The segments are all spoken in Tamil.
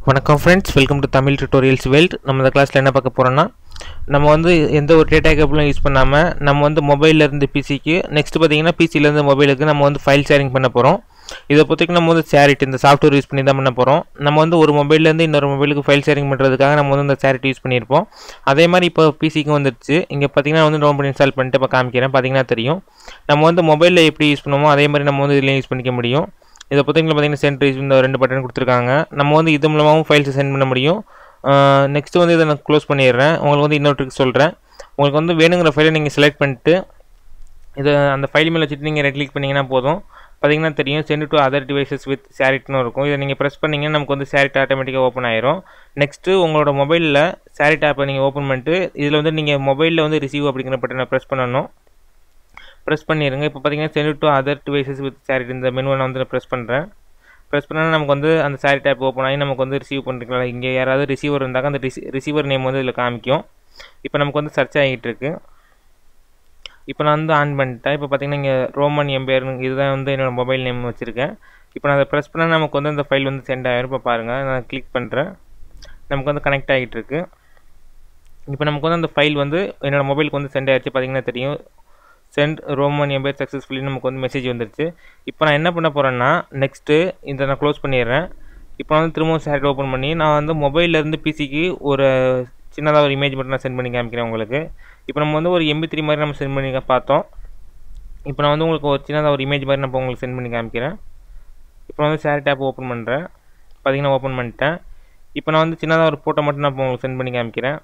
வணக்கம் friends, welcome to Tamil tutorials world. நம்ம இந்த கிளாஸில் என்ன பார்க்க போகிறோம்னா, நம்ம வந்து எந்த ஒரு டேட்டா கேபிளும் யூஸ் பண்ணாமல் நம்ம வந்து மொபைல்லேருந்து பிசிக்கு, நெக்ஸ்ட் பார்த்தீங்கன்னா பிசிலேருந்து மொபைலுக்கு நம்ம வந்து ஃபைல் ஷேரிங் பண்ண போகிறோம். இதை பொறுத்தவரைக்கும் நம்ம வந்து ஷேரிட் இந்த சாஃப்ட்வேர் யூஸ் பண்ணி தான் பண்ண போகிறோம். நம்ம வந்து ஒரு மொபைல்லேருந்து இன்னொரு மொபைலுக்கு ஃபைல் ஷேரிங் பண்ணுறதுக்காக நம்ம வந்து இந்த ஷேரிட் யூஸ் பண்ணியிருப்போம். அதே மாதிரி இப்போ பிசிக்கும் வந்துடுச்சு. இங்கே பார்த்தீங்கன்னா வந்து டவுன் பண்ணி இன்ஸ்டால் பண்ணிட்டு இப்போ காமிக்கிறேன். பார்த்தீங்கன்னா தெரியும், நம்ம வந்து மொபைலில் எப்படி யூஸ் பண்ணுவோமோ அதே மாதிரி நம்ம வந்து இதுலேயும் யூஸ் பண்ணிக்க முடியும். இதை பார்த்தீங்கன்னா சென்ட் இந்த 2 பட்டன் கொடுத்துருக்காங்க. நம்ம வந்து இது மூலமாகவும் ஃபைல்ஸை சென்ட் பண்ண முடியும். நெக்ஸ்ட்டு வந்து இதை நான் க்ளோஸ் பண்ணிடுறேன். உங்களுக்கு வந்து இன்னொரு ட்ரிக் சொல்கிறேன். உங்களுக்கு வந்து வேணுங்கிற ஃபைலை நீங்கள் செலக்ட் பண்ணிட்டு இதை அந்த ஃபைல் மேலே வச்சுட்டு நீங்கள் ரைட் கிளிக் பண்ணிங்கன்னா போதும். பார்த்தீங்கன்னா தெரியும், send to other devices with ஷேரிட்னு இருக்கும். இதை நீங்கள் ப்ரெஸ் பண்ணிங்கன்னா நமக்கு வந்து ஷேரிட் ஆட்டோமேட்டிக்காக ஓப்பன் ஆயிரும். நெக்ஸ்ட்டு உங்களோட மொபைலில் ஷேரிட் ஆப்பை நீங்கள் ஓப்பன் பண்ணிட்டு இதில் வந்து நீங்கள் மொபைலில் வந்து ரிசீவ் அப்படிங்கிற பட்டனை ப்ரெஸ் பண்ணணும். ப்ரெஸ் பண்ணிடுங்க. இப்போ பார்த்தீங்கன்னா send to other devices with SHAREit இந்த மெனுவை நான் வந்து ப்ரெஸ் பண்ணுறேன். ப்ரெஸ் பண்ணால் நமக்கு வந்து அந்த ஷேரிட் ஆப் ஓப்பன் ஆகி நமக்கு வந்து ரிசீவ் பண்ணுறீங்களா, இங்கே யாராவது ரிசீவர் இருந்தாக்க அந்த ரிசீவர் நேம் வந்து இதில் காமிக்கும். இப்போ நமக்கு வந்து சர்ச் ஆகிட்டு இருக்கு. இப்போ நான் வந்து ஆன் பண்ணிட்டேன். இப்போ பார்த்தீங்கன்னா இங்கே ரோமன் எம்பையர் இதுதான் வந்து என்னோடய மொபைல் நேம் வச்சுருக்கேன். இப்போ நான் அதை ப்ரெஸ் பண்ணால் நமக்கு வந்து அந்த ஃபைல் வந்து சென்ட் ஆகிரும். இப்போ பாருங்கள், நான் கிளிக் பண்ணுறேன். நமக்கு வந்து கனெக்ட் ஆகிட்டு இருக்கு. இப்போ நமக்கு வந்து அந்த ஃபைல் வந்து என்னோடய மொபைலுக்கு வந்து சென்ட் ஆகிடுச்சு. பார்த்தீங்கன்னா தெரியும், சென்ட் ரோமன் எம்பையர் சக்ஸஸ்ஃபுல்லி நமக்கு வந்து மெசேஜ் வந்துருச்சு. இப்போ நான் என்ன பண்ண போகிறேன்னா, நெக்ஸ்ட்டு இதை நான் க்ளோஸ் பண்ணிடுறேன். இப்போ நான் வந்து திரும்பவும் ஷேரிட் ஓப்பன் பண்ணி நான் வந்து மொபைல்லேருந்து பிசிக்கு ஒரு சின்னதாக ஒரு இமேஜ் மட்டும் நான் சென்ட் பண்ணி காமிக்கிறேன் உங்களுக்கு. இப்போ நம்ம வந்து ஒரு MP3 மாதிரி நம்ம சென்ட் பண்ணி பார்த்தோம். இப்போ நான் வந்து உங்களுக்கு ஒரு சின்னதாக ஒரு இமேஜ் மாதிரி நான் இப்போ உங்களுக்கு சென்ட் பண்ணி காமிக்கிறேன். இப்போ நான் வந்து ஷேரிட் ஆப் ஓப்பன் பண்ணுறேன். பார்த்தீங்கன்னா ஓப்பன் பண்ணிட்டேன். இப்போ நான் வந்து சின்னதாக ஒரு ஃபோட்டோ மட்டும் நான் இப்போ உங்களுக்கு சென்ட் பண்ணி காமிக்கிறேன்.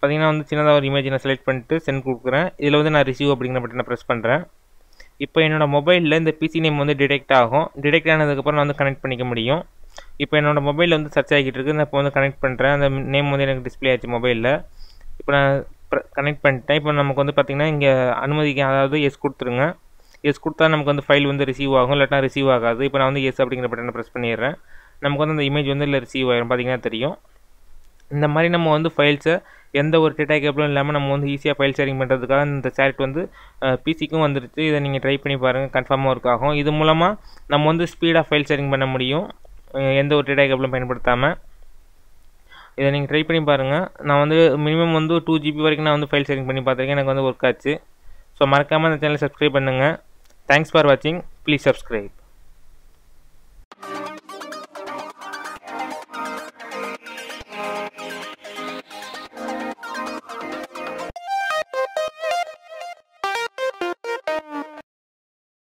பார்த்தீங்கன்னா வந்து சின்னதாக ஒரு இமேஜ் நான் செலக்ட் பண்ணிட்டு சென்ட் கொடுக்குறேன். இதில் வந்து நான் ரிசீவ் அப்படிங்கிற பட்டனை ப்ரெஸ் பண்ணுறேன். இப்போ என்னோடய மொபைலில் இந்த பிசி நேம் வந்து டிடெக்ட் ஆகும். டிடெக்ட் ஆனதுக்கப்புறம் நான் வந்து கனெக்ட் பண்ணிக்க முடியும். இப்போ என்னோடய மொபைலில் வந்து சர்ச் ஆகிட்டு இருக்குது. நான் இப்போ வந்து கனெக்ட் பண்ணுறேன். அந்த நேம் வந்து எனக்கு டிஸ்பிளே ஆச்சு மொபைலில். இப்போ நான் கனெக்ட் பண்ணிட்டேன். இப்போ நமக்கு வந்து பார்த்திங்கன்னா இங்கே அனுமதிக்க, அதாவது எஸ் கொடுத்துருங்க. எஸ் கொடுத்தா நமக்கு வந்து ஃபைல் வந்து ரிசீவ் ஆகும், இல்லாட்டா ரிசீவ் ஆகாது. இப்போ நான் வந்து எஸ் அப்படிங்கிற பட்டனை ப்ரெஸ் பண்ணிடுறேன். நமக்கு வந்து அந்த இமேஜ் வந்து இல்லை ரிசீவ் ஆகிரும். பார்த்திங்கன்னா தெரியும். இந்த மாதிரி நம்ம வந்து ஃபைல்ஸை எந்த ஒரு டேட்டா கேபிளும் இல்லாமல் நம்ம வந்து ஈஸியாக ஃபைல் ஷேரிங் பண்ணுறதுக்காக இந்த ஷேரிட் வந்து பிசிக்கும் வந்துருச்சு. இதை நீங்கள் ட்ரை பண்ணி பாருங்கள், கன்ஃபார்மாக ஒர்க் ஆகும். இது மூலமாக நம்ம வந்து ஸ்பீடாக ஃபைல் ஷேரிங் பண்ண முடியும், எந்த ஒரு டேட்டா கேபிளும் பயன்படுத்தாமல். இதை நீங்கள் ட்ரை பண்ணி பாருங்கள். நான் வந்து மினிமம் வந்து 2 GB வரைக்கும் நான் வந்து ஃபைல் ஷேரிங் பண்ணி பார்த்துருக்கேன். எனக்கு வந்து ஒர்க் ஆச்சு. ஸோ மறக்காமல் இந்த சேனலை சப்ஸ்கிரைப் பண்ணுங்கள். தேங்க்ஸ் ஃபார் வாட்சிங். Please subscribe.